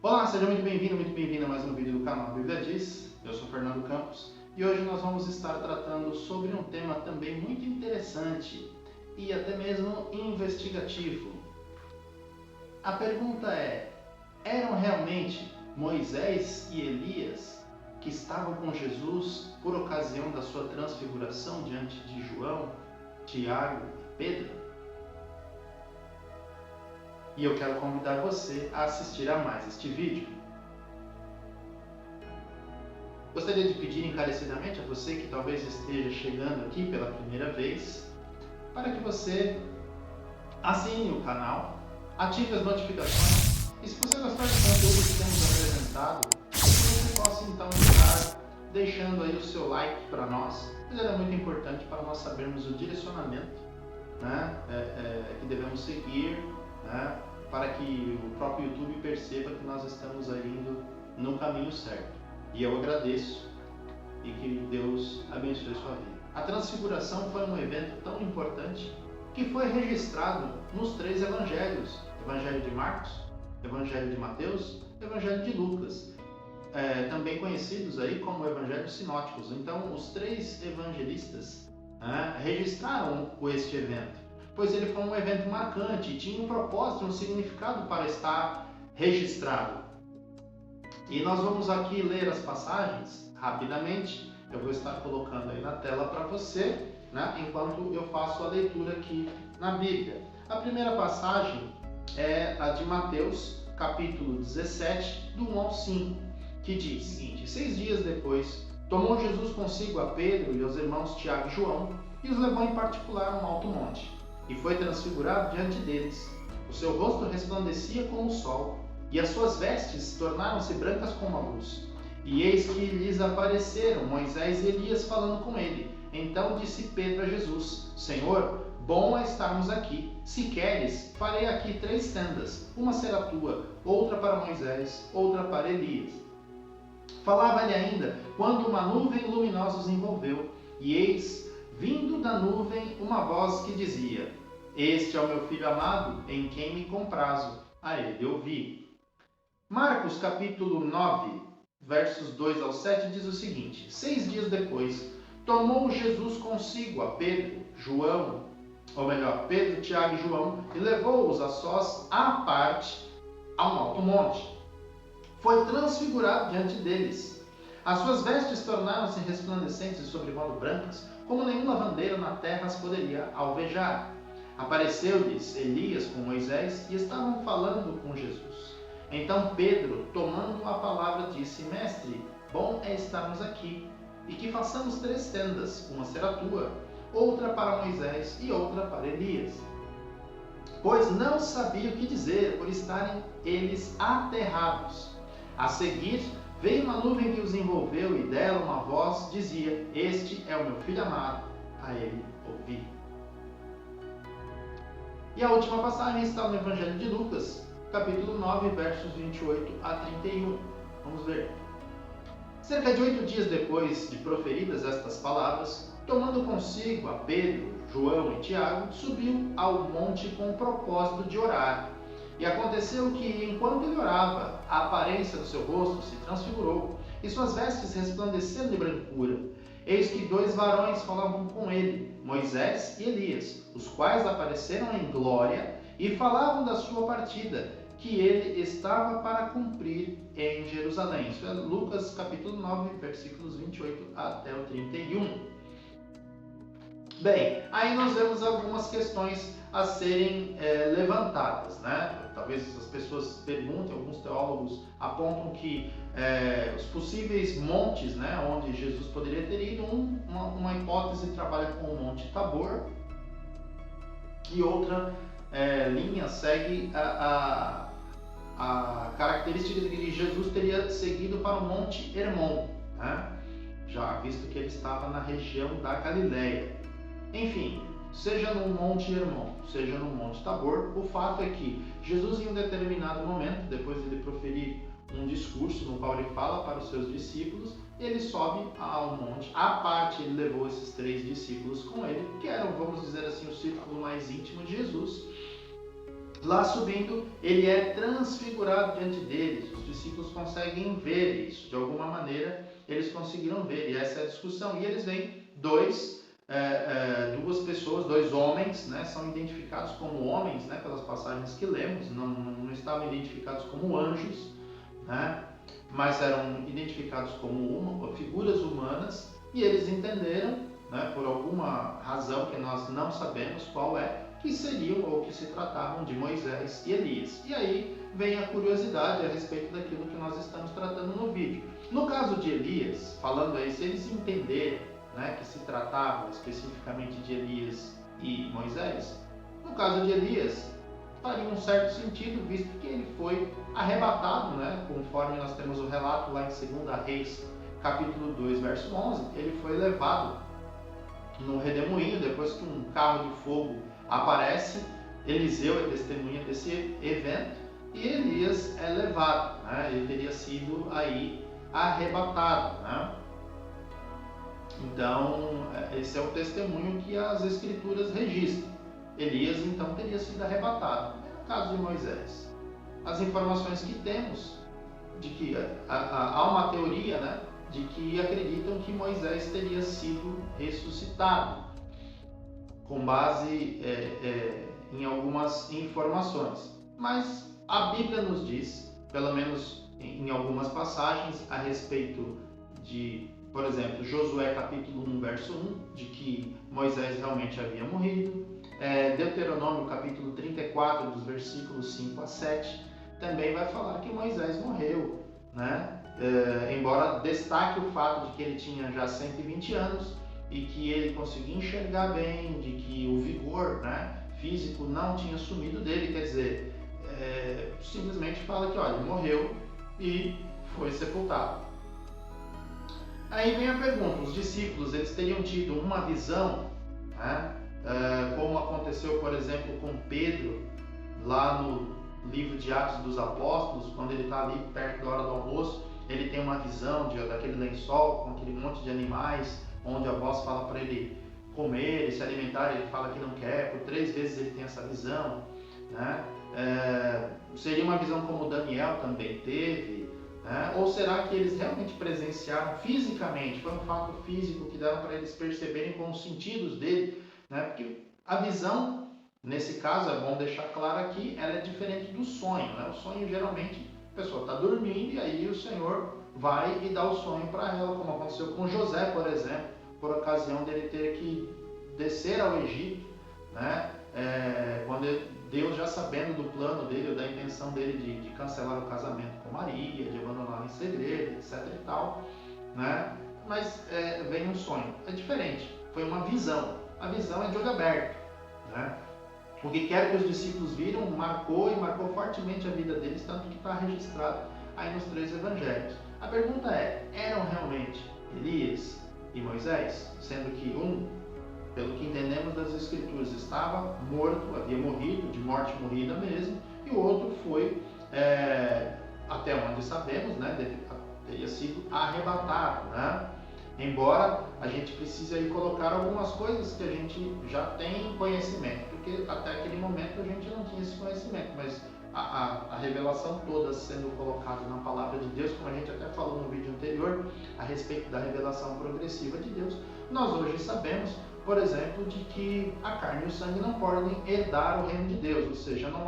Olá, seja muito bem-vindo, muito bem-vinda a mais um vídeo do canal Bíblia Diz. Eu sou Fernando Campos e hoje nós vamos estar tratando sobre um tema também muito interessante e até mesmo investigativo. A pergunta é: eram realmente Moisés e Elias que estavam com Jesus por ocasião da sua transfiguração diante de João, Tiago e Pedro? E eu quero convidar você a assistir a mais este vídeo. Gostaria de pedir encarecidamente a você que talvez esteja chegando aqui pela primeira vez, para que você assine o canal, ative as notificações e se você gostar do conteúdo que temos apresentado, que você possa então estar deixando aí o seu like para nós, pois ele é muito importante para nós sabermos o direcionamento que devemos seguir, para que o próprio YouTube perceba que nós estamos indo no caminho certo. E eu agradeço e que Deus abençoe sua vida. A transfiguração foi um evento tão importante que foi registrado nos 3 evangelhos: Evangelho de Marcos, Evangelho de Mateus, Evangelho de Lucas, também conhecidos aí como Evangelhos Sinóticos. Então, os 3 evangelistas registraram este evento, pois ele foi um evento marcante e tinha um propósito, um significado para estar registrado. E nós vamos aqui ler as passagens rapidamente. Eu vou estar colocando aí na tela para você, enquanto eu faço a leitura aqui na Bíblia. A primeira passagem é a de Mateus, capítulo 17, do 1 ao 5, que diz o seguinte: 6 dias depois, tomou Jesus consigo a Pedro e aos irmãos Tiago e João e os levou em particular a um alto monte, e foi transfigurado diante deles. O seu rosto resplandecia como o sol, e as suas vestes tornaram-se brancas como a luz. E eis que lhes apareceram Moisés e Elias falando com ele. Então disse Pedro a Jesus: Senhor, bom é estarmos aqui. Se queres, farei aqui 3 tendas. Uma será tua, outra para Moisés, outra para Elias. Falava-lhe ainda, quando uma nuvem luminosa os envolveu. E eis, vindo da nuvem, uma voz que dizia: Este é o meu filho amado, em quem me comprazo. A ele ouvi. Marcos capítulo 9, versos 2 ao 7 diz o seguinte: 6 dias depois, tomou Jesus consigo a Pedro, Pedro, Tiago e João, e levou-os a sós à parte a um alto monte. Foi transfigurado diante deles. As suas vestes tornaram-se resplandecentes e sobremodo brancas, como nenhum lavandeiro na terra as poderia alvejar. Apareceu-lhes Elias com Moisés e estavam falando com Jesus. Então Pedro, tomando a palavra, disse: Mestre, bom é estarmos aqui, e que façamos 3 tendas, uma será tua, outra para Moisés e outra para Elias. Pois não sabia o que dizer, por estarem eles aterrados. A seguir, veio uma nuvem que os envolveu, e dela uma voz dizia: Este é o meu filho amado, a ele ouvi. E a última passagem está no Evangelho de Lucas, capítulo 9, versos 28 a 31. Vamos ver. Cerca de 8 dias depois de proferidas estas palavras, tomando consigo a Pedro, João e Tiago, subiu ao monte com o propósito de orar. E aconteceu que, enquanto ele orava, a aparência do seu rosto se transfigurou, e suas vestes resplandeceram de brancura. Eis que 2 varões falavam com ele, Moisés e Elias, os quais apareceram em glória e falavam da sua partida, que ele estava para cumprir em Jerusalém. Isso é Lucas capítulo 9, versículos 28 até o 31. Bem, aí nós vemos algumas questões a serem levantadas, Talvez as pessoas perguntem, alguns teólogos apontam que os possíveis montes, onde Jesus poderia ter ido, uma hipótese trabalha com o Monte Tabor, e outra linha segue a característica de que Jesus teria seguido para o Monte Hermon, já visto que ele estava na região da Galileia. Enfim, seja no Monte Hermon, seja no Monte Tabor, o fato é que Jesus, em um determinado momento, depois de ele proferir um discurso no qual ele fala para os seus discípulos, ele sobe ao monte. À parte, ele levou esses 3 discípulos com ele, que eram, vamos dizer assim, o círculo mais íntimo de Jesus. Lá subindo, ele é transfigurado diante deles. Os discípulos conseguem ver isso. De alguma maneira, eles conseguiram ver. E essa é a discussão. E eles veem duas pessoas, dois homens, né? São identificados como homens, né? Pelas passagens que lemos. Não estavam identificados como anjos, né? Mas eram identificados como figuras humanas. E eles entenderam, né? Por alguma razão que nós não sabemos qual é, que seriam ou que se tratavam de Moisés e Elias. E aí vem a curiosidade a respeito daquilo que nós estamos tratando no vídeo. No caso de Elias, falando aí, se eles entenderem, né, que se tratava especificamente de Elias e Moisés, no caso de Elias, faria um certo sentido, visto que ele foi arrebatado, né, conforme nós temos o relato lá em 2 Reis, capítulo 2, verso 11, ele foi levado no redemoinho, depois que um carro de fogo aparece, Eliseu é testemunha desse evento, e Elias é levado, né? Ele teria sido aí arrebatado, né? Então, esse é o testemunho que as escrituras registram. Elias, então, teria sido arrebatado. No caso de Moisés, as informações que temos, de que há uma teoria, né, de que acreditam que Moisés teria sido ressuscitado, com base em algumas informações. Mas a Bíblia nos diz, pelo menos em algumas passagens, a respeito de, por exemplo, Josué capítulo 1, verso 1, de que Moisés realmente havia morrido. Deuteronômio capítulo 34, dos versículos 5 a 7, também vai falar que Moisés morreu, né? Embora destaque o fato de que ele tinha já 120 anos, e que ele conseguia enxergar bem, de que o vigor, né, físico não tinha sumido dele, quer dizer, simplesmente fala que olha, ele morreu e foi sepultado. Aí vem a pergunta, os discípulos, eles teriam tido uma visão, né, como aconteceu, por exemplo, com Pedro, lá no livro de Atos dos Apóstolos, quando ele está ali perto da hora do almoço, ele tem uma visão daquele lençol com aquele monte de animais, onde a voz fala para ele comer e se alimentar, ele fala que não quer, por 3 vezes ele tem essa visão, né? Seria uma visão como Daniel também teve, né? Ou será que eles realmente presenciaram fisicamente, foi um fato físico que deram para eles perceberem com os sentidos dele, né? Porque a visão, nesse caso, é bom deixar claro aqui, ela é diferente do sonho, né? O sonho geralmente a pessoa está dormindo e aí o Senhor vai e dá o sonho para ela, como aconteceu com José, por exemplo, por ocasião dele ter que descer ao Egito, né? Quando Deus, já sabendo do plano dele, da intenção dele de cancelar o casamento com Maria, de abandoná-la em segredo, etc e tal, né? Mas vem um sonho, é diferente, foi uma visão, a visão é de olho aberto, né? O que quer que os discípulos viram marcou fortemente a vida deles, tanto que está registrado aí nos 3 evangelhos. A pergunta é, eram realmente Elias e Moisés? Sendo que um, pelo que entendemos das escrituras, estava morto, havia morrido, de morte morrida mesmo, e o outro foi, até onde sabemos, né, teria sido arrebatado, né? Embora a gente precise aí colocar algumas coisas que a gente já tem conhecimento, porque até aquele momento a gente não tinha esse conhecimento, mas a revelação toda sendo colocada na palavra de Deus, como a gente até falou no vídeo anterior, a respeito da revelação progressiva de Deus, nós hoje sabemos, por exemplo, de que a carne e o sangue não podem herdar o reino de Deus, ou seja, não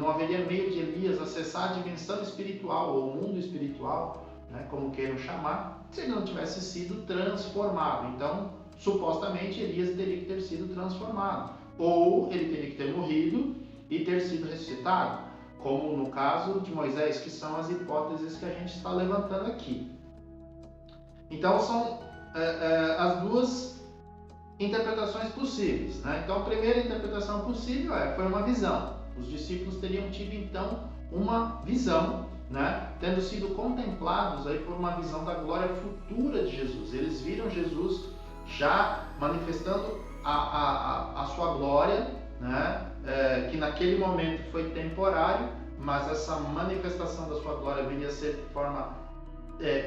haveria meio de Elias acessar a dimensão espiritual ou o mundo espiritual, né, como queiram chamar, se ele não tivesse sido transformado. Então, supostamente, Elias teria que ter sido transformado, ou ele teria que ter morrido e ter sido ressuscitado, como no caso de Moisés, que são as hipóteses que a gente está levantando aqui. Então, são as duas interpretações possíveis, né? Então, a primeira interpretação possível foi uma visão. Os discípulos teriam tido, então, uma visão, né, tendo sido contemplados aí por uma visão da glória futura de Jesus. Eles viram Jesus já manifestando a sua glória, né, que naquele momento foi temporário, mas essa manifestação da sua glória viria a ser de forma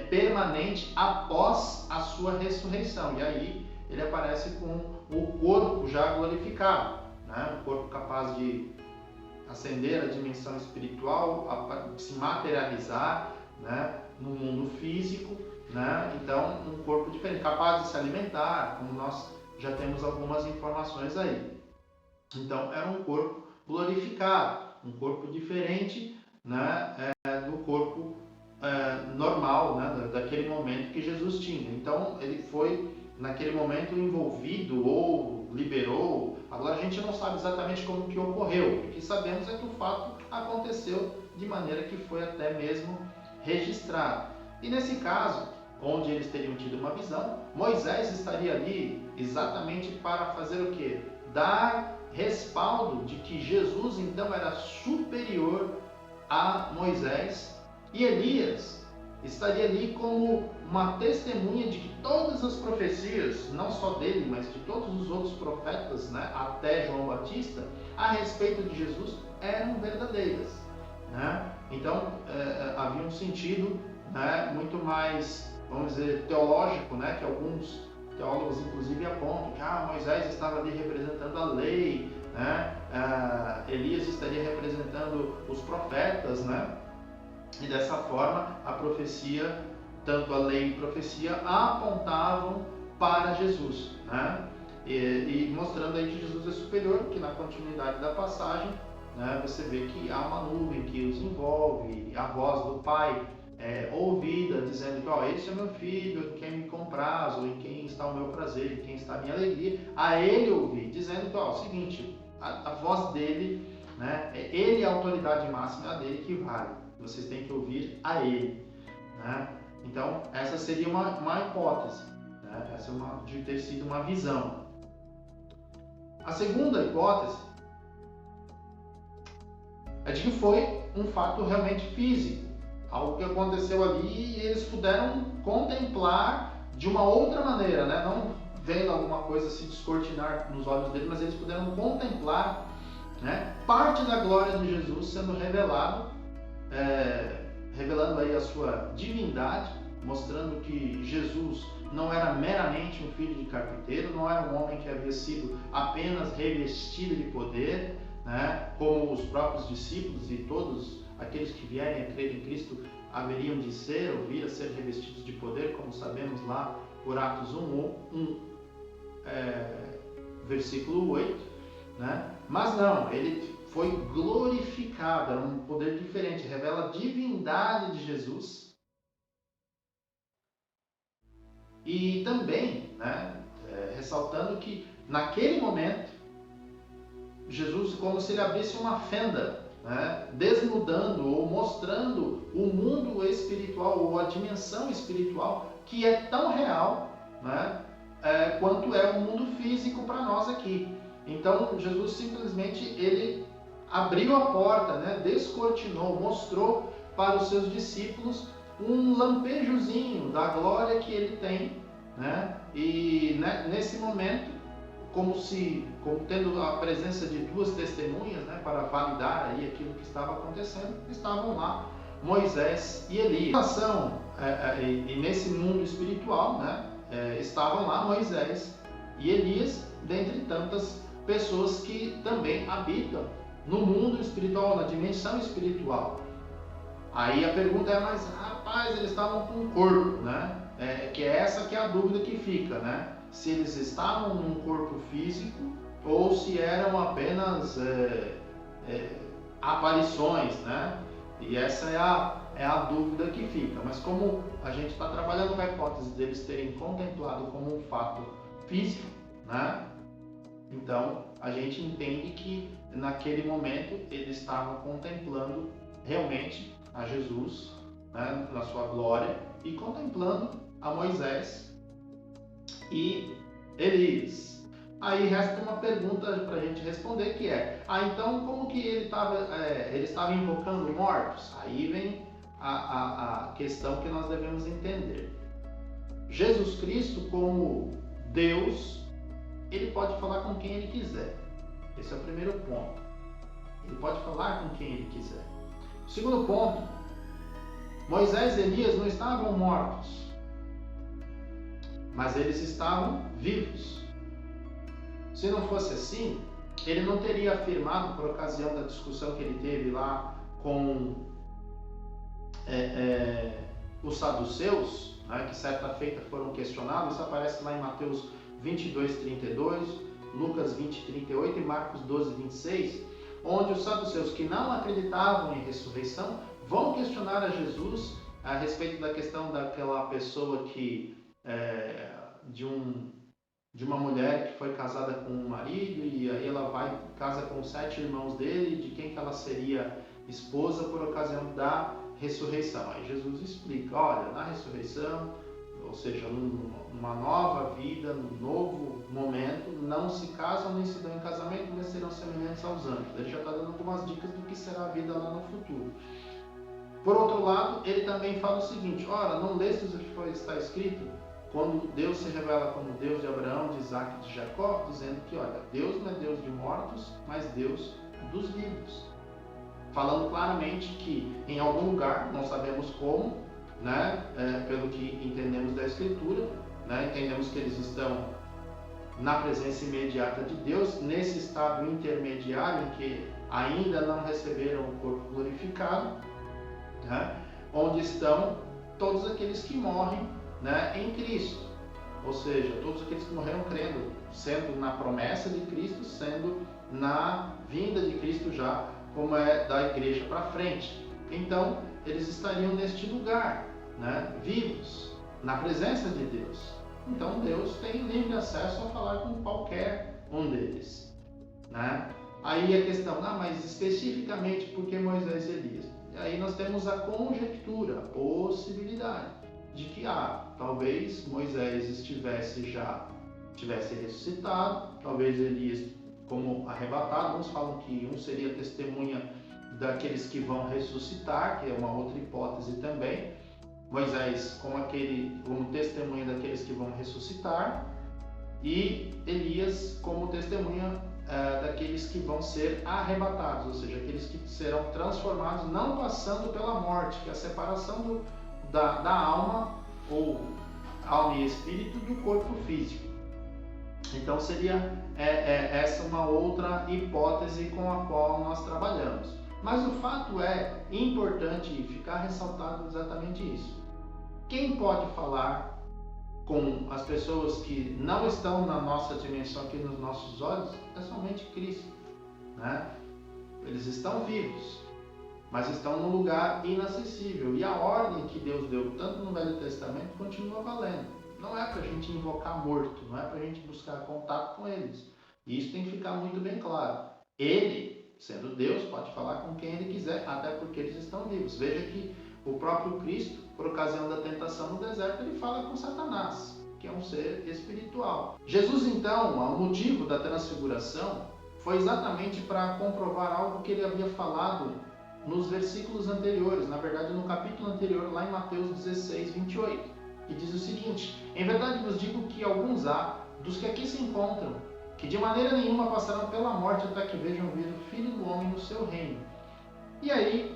permanente após a sua ressurreição. E aí ele aparece com o corpo já glorificado, né? né? Um corpo capaz de ascender à dimensão espiritual, se materializar, né? No mundo físico, né? Então, um corpo diferente, capaz de se alimentar, como nós já temos algumas informações aí. Então, era um corpo glorificado, um corpo diferente, né? Do corpo normal, né? Daquele momento que Jesus tinha. Então, ele foi naquele momento envolvido ou liberou. Agora a gente não sabe exatamente como que ocorreu. O que sabemos é que o fato aconteceu de maneira que foi até mesmo registrado. E nesse caso, onde eles teriam tido uma visão, Moisés estaria ali exatamente para fazer o quê? Dar respaldo de que Jesus então era superior a Moisés, e Elias estaria ali como uma testemunha de que todas as profecias, não só dele, mas de todos os outros profetas, né, até João Batista, a respeito de Jesus, eram verdadeiras, né? Então, havia um sentido, né, muito mais, vamos dizer, teológico, né, que alguns teólogos inclusive apontam que Moisés estava ali representando a lei, né? Elias estaria representando os profetas, né? E dessa forma a profecia, tanto a lei e a profecia, apontavam para Jesus, né? E mostrando aí que Jesus é superior, que na continuidade da passagem, né, você vê que há uma nuvem que os envolve, a voz do Pai ouvida, dizendo que esse é meu filho, em quem me compraz, ou em quem está o meu prazer, em quem está a minha alegria, a ele ouvir, dizendo que o seguinte, a voz dele, né, ele é a autoridade máxima, a dele que vale, vocês têm que ouvir a ele, né? Então essa seria uma hipótese, né? Essa de ter sido uma visão. A segunda hipótese é de que foi um fato realmente físico, algo que aconteceu ali e eles puderam contemplar de uma outra maneira, né? Não vendo alguma coisa se descortinar nos olhos deles, mas eles puderam contemplar, né, parte da glória de Jesus sendo revelado, revelando aí a sua divindade, mostrando que Jesus não era meramente um filho de carpinteiro, não era um homem que havia sido apenas revestido de poder, né, como os próprios discípulos e todos aqueles que vierem a crer em Cristo haveriam de ser ou vir a ser revestidos de poder, como sabemos lá por Atos 1, versículo 8, né? Mas não, ele foi glorificado, era um poder diferente, revela a divindade de Jesus. E também, né, ressaltando que naquele momento, Jesus, como se ele abrisse uma fenda, né, desnudando ou mostrando o mundo espiritual ou a dimensão espiritual que é tão real, né, quanto é o mundo físico para nós aqui. Então Jesus simplesmente ele abriu a porta, né, descortinou, mostrou para os seus discípulos um lampejozinho da glória que ele tem, né, e nesse momento, como tendo a presença de duas testemunhas, né, para validar aí aquilo que estava acontecendo, estavam lá Moisés e Elias. E nesse mundo espiritual, né, estavam lá Moisés e Elias, dentre tantas pessoas que também habitam no mundo espiritual, na dimensão espiritual. Aí a pergunta é, mas rapaz, eles estavam com um corpo, né? Que é essa que é a dúvida que fica, né? Se eles estavam num corpo físico ou se eram apenas aparições, né? E essa é a dúvida que fica. Mas como a gente está trabalhando com a hipótese deles terem contemplado como um fato físico, né? Então a gente entende que naquele momento eles estavam contemplando realmente a Jesus, né, na sua glória, e contemplando a Moisés e Elias. Aí resta uma pergunta para a gente responder, que é: então como que ele estava invocando mortos? Aí vem a questão que nós devemos entender. Jesus Cristo, como Deus, ele pode falar com quem ele quiser. Esse é o primeiro ponto. Ele pode falar com quem ele quiser. O segundo ponto: Moisés e Elias não estavam mortos, mas eles estavam vivos. Se não fosse assim, ele não teria afirmado, por ocasião da discussão que ele teve lá com os saduceus, né, que certa feita foram questionados. Isso aparece lá em Mateus 22:32, Lucas 20:38 e Marcos 12:26, onde os saduceus que não acreditavam em ressurreição vão questionar a Jesus a respeito da questão daquela pessoa que de uma mulher que foi casada com um marido, e aí ela vai casa com 7 irmãos dele, de quem que ela seria esposa por ocasião da ressurreição. Aí Jesus explica, olha, na ressurreição, ou seja, numa nova vida, num novo momento, não se casam nem se dão em casamento, mas serão semelhantes aos anjos. Ele já está dando algumas dicas do que será a vida lá no futuro. Por outro lado, ele também fala o seguinte, ora, não lestes o que está escrito? Quando Deus se revela como Deus de Abraão, de Isaac e de Jacó, dizendo que, olha, Deus não é Deus de mortos, mas Deus dos vivos. Falando claramente que em algum lugar, não sabemos como, né, pelo que entendemos da Escritura, né, entendemos que eles estão na presença imediata de Deus, nesse estado intermediário em que ainda não receberam o corpo glorificado, né, onde estão todos aqueles que morrem, né, em Cristo, ou seja, todos aqueles que morreram crendo, sendo na promessa de Cristo, sendo na vinda de Cristo já, como é da igreja para frente. Então, eles estariam neste lugar, né, vivos, na presença de Deus. Então, Deus tem livre acesso a falar com qualquer um deles, né? Aí a questão, mas especificamente por que Moisés e Elias? E aí nós temos a conjectura, a possibilidade de que talvez Moisés tivesse ressuscitado, talvez Elias como arrebatado. Uns falam que um seria testemunha daqueles que vão ressuscitar, que é uma outra hipótese também. Moisés como testemunha daqueles que vão ressuscitar, e Elias como testemunha daqueles que vão ser arrebatados, ou seja, aqueles que serão transformados, não passando pela morte, que é a separação da alma, ou alma e espírito, do corpo físico. Então seria essa uma outra hipótese com a qual nós trabalhamos. Mas o fato é importante ficar ressaltado exatamente isso. Quem pode falar com as pessoas que não estão na nossa dimensão, aqui nos nossos olhos, é somente Cristo, né? Eles estão vivos, mas estão num lugar inacessível. E a ordem que Deus deu, tanto no Velho Testamento, continua valendo. Não é para a gente invocar morto, não é para a gente buscar contato com eles. E isso tem que ficar muito bem claro. Ele, sendo Deus, pode falar com quem ele quiser, até porque eles estão vivos. Veja que o próprio Cristo, por ocasião da tentação no deserto, ele fala com Satanás, que é um ser espiritual. Jesus, então, o motivo da transfiguração foi exatamente para comprovar algo que ele havia falado nos versículos anteriores, na verdade no capítulo anterior, lá em Mateus 16:28, que diz o seguinte: em verdade vos digo que alguns há dos que aqui se encontram, que de maneira nenhuma passarão pela morte até que vejam vir o Filho do Homem no seu reino. E aí,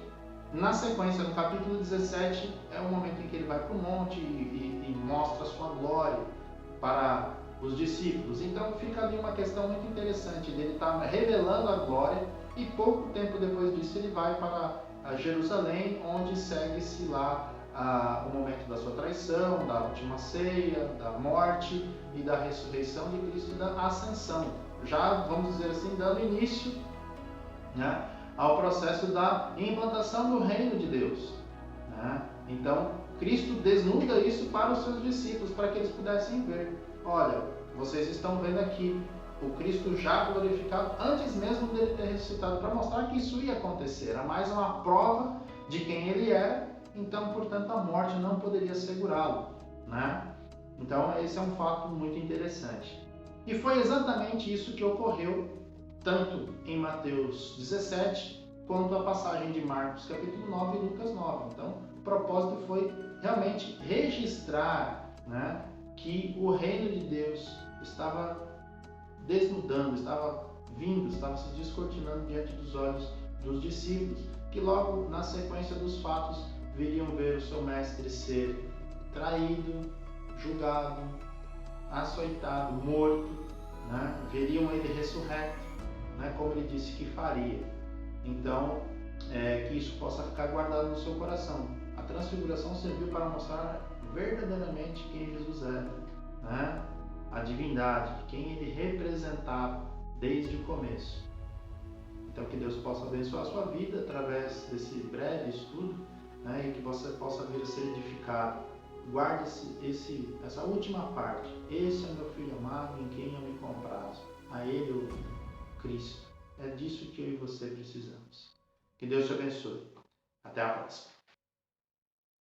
na sequência, no capítulo 17, é o momento em que ele vai para o monte e mostra a sua glória para os discípulos. Então fica ali uma questão muito interessante, dele estar revelando a glória, e pouco tempo depois disso ele vai para Jerusalém, onde segue-se lá o momento da sua traição, da última ceia, da morte e da ressurreição de Cristo e da ascensão. Já, vamos dizer assim, dando início, né, ao processo da implantação do reino de Deus, né? Então, Cristo desnuda isso para os seus discípulos, para que eles pudessem ver. Olha, vocês estão vendo aqui o Cristo já glorificado antes mesmo dele ter ressuscitado, para mostrar que isso ia acontecer. Era mais uma prova de quem ele era, então, portanto, a morte não poderia segurá-lo, né? Então, esse é um fato muito interessante. E foi exatamente isso que ocorreu tanto em Mateus 17, quanto a passagem de Marcos capítulo 9 e Lucas 9. Então, o propósito foi realmente registrar, né, que o reino de Deus estava desnudando, estava vindo, estava se descortinando diante dos olhos dos discípulos, que logo na sequência dos fatos viriam ver o seu mestre ser traído, julgado, açoitado, morto, né? Veriam ele ressurreto, né, como ele disse que faria. Então, que isso possa ficar guardado no seu coração. A transfiguração serviu para mostrar verdadeiramente quem Jesus era, né? A divindade, quem ele representava desde o começo. Então, que Deus possa abençoar a sua vida através desse breve estudo, né? E que você possa vir a ser edificado. Guarde essa última parte. Esse é meu filho amado em quem eu me comprazo. A ele eu Cristo. É disso que eu e você precisamos. Que Deus te abençoe. Até a próxima.